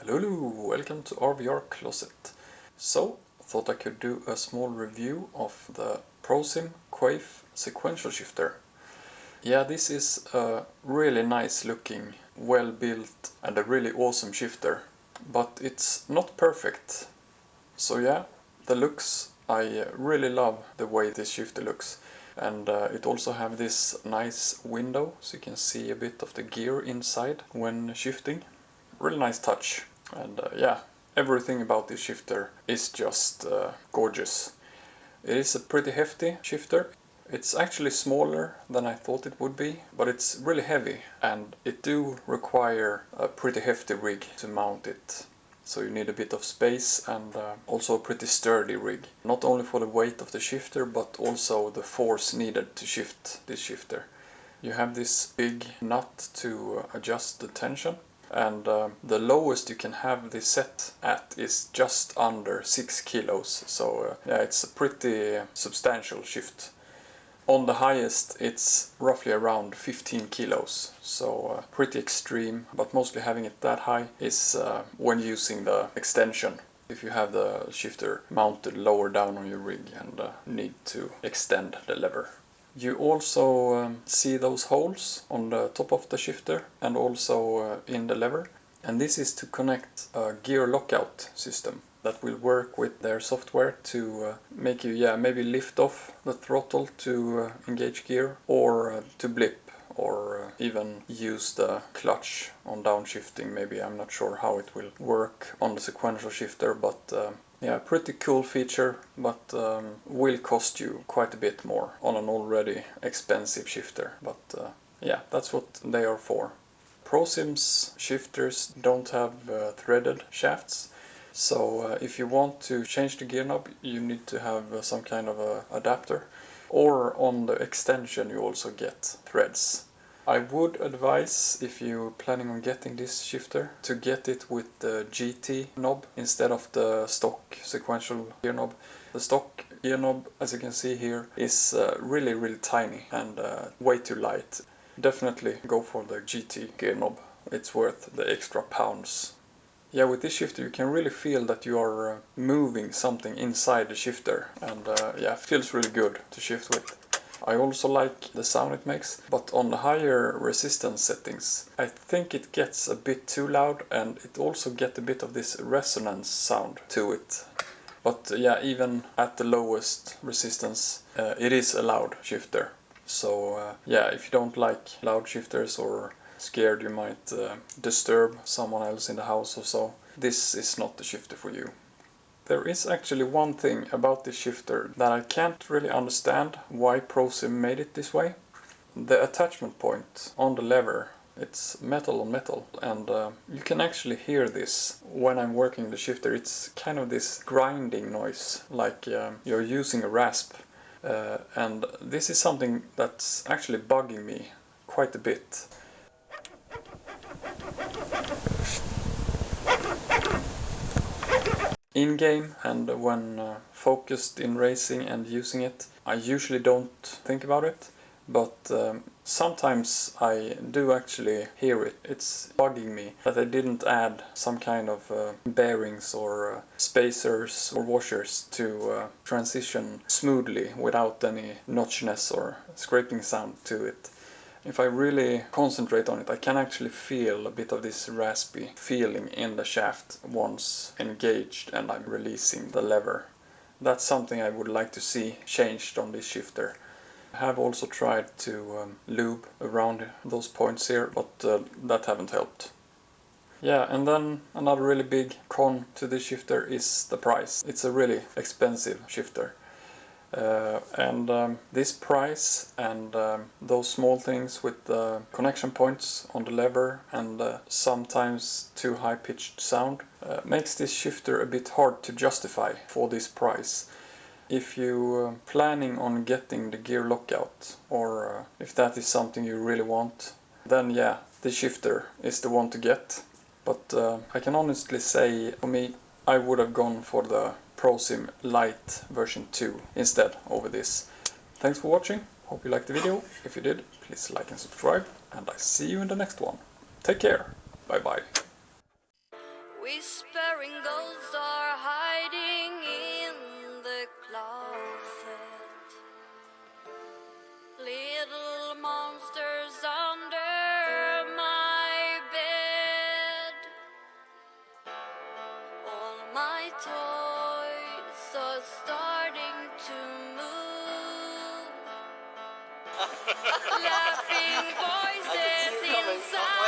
Hello, welcome to RVR Closet. So, thought I could do a small review of the Prosim Quaife Sequential Shifter. Yeah, this is a really nice looking, well built and a really awesome shifter, but it's not perfect. So yeah, the looks, I really love the way this shifter looks. And it also have this nice window, so you can see a bit of the gear inside when shifting. Really nice touch. And yeah, everything about this shifter is just gorgeous. It is a pretty hefty shifter. It's actually smaller than I thought it would be, but it's really heavy and it do require a pretty hefty rig to mount it. So you need a bit of space and also a pretty sturdy rig. Not only for the weight of the shifter, but also the force needed to shift this shifter. You have this big nut to adjust the tension. And the lowest you can have this set at is just under 6 kilos, so yeah, it's a pretty substantial shift. On the highest it's roughly around 15 kilos, so pretty extreme, but mostly having it that high is when using the extension. If you have the shifter mounted lower down on your rig and need to extend the lever. You also see those holes on the top of the shifter and also in the lever. And this is to connect a gear lockout system that will work with their software to make you maybe lift off the throttle to engage gear, or to blip, or even use the clutch on downshifting. Maybe, I'm not sure how it will work on the sequential shifter, but yeah, pretty cool feature, but will cost you quite a bit more on an already expensive shifter. But yeah, that's what they are for. Prosim's shifters don't have threaded shafts, so if you want to change the gear knob, you need to have some kind of a adapter. Or on the extension you also get threads. I would advise, if you're planning on getting this shifter, to get it with the GT knob instead of the stock sequential gear knob. The stock gear knob, as you can see here, is really tiny and way too light. Definitely go for the GT gear knob. It's worth the extra pounds. Yeah, with this shifter you can really feel that you are moving something inside the shifter, and yeah, it feels really good to shift with. I also like the sound it makes, but on the higher resistance settings I think it gets a bit too loud, and it also gets a bit of this resonance sound to it. But yeah, even at the lowest resistance it is a loud shifter. So yeah, if you don't like loud shifters or scared you might disturb someone else in the house or so, this is not the shifter for you. There is actually one thing about this shifter that I can't really understand why Prosim made it this way. The attachment point on the lever, it's metal on metal, and you can actually hear this when I'm working the shifter. It's kind of this grinding noise, like you're using a rasp. And this is something that's actually bugging me quite a bit. In-game and when focused in racing and using it, I usually don't think about it, but sometimes I do actually hear it. It's bugging me that I didn't add some kind of bearings or spacers or washers to transition smoothly without any notchiness or scraping sound to it. If I really concentrate on it, I can actually feel a bit of this raspy feeling in the shaft once engaged and I'm releasing the lever. That's something I would like to see changed on this shifter. I have also tried to lube around those points here, but that haven't helped. Yeah, and then another really big con to this shifter is the price. It's a really expensive shifter. This price and those small things with the connection points on the lever and sometimes too high-pitched sound makes this shifter a bit hard to justify for this price. If you're planning on getting the gear lockout, or if that is something you really want, then yeah, the shifter is the one to get. But I can honestly say, for me, I would have gone for the Prosim Lite version 2 instead over this. Thanks for watching, hope you liked the video. If you did, please like and subscribe, and I see you in the next one. Take care, bye bye. Whispering ghosts are hiding in the closet. Little monsters under my bed. All my toys are starting to move. Laughing voices inside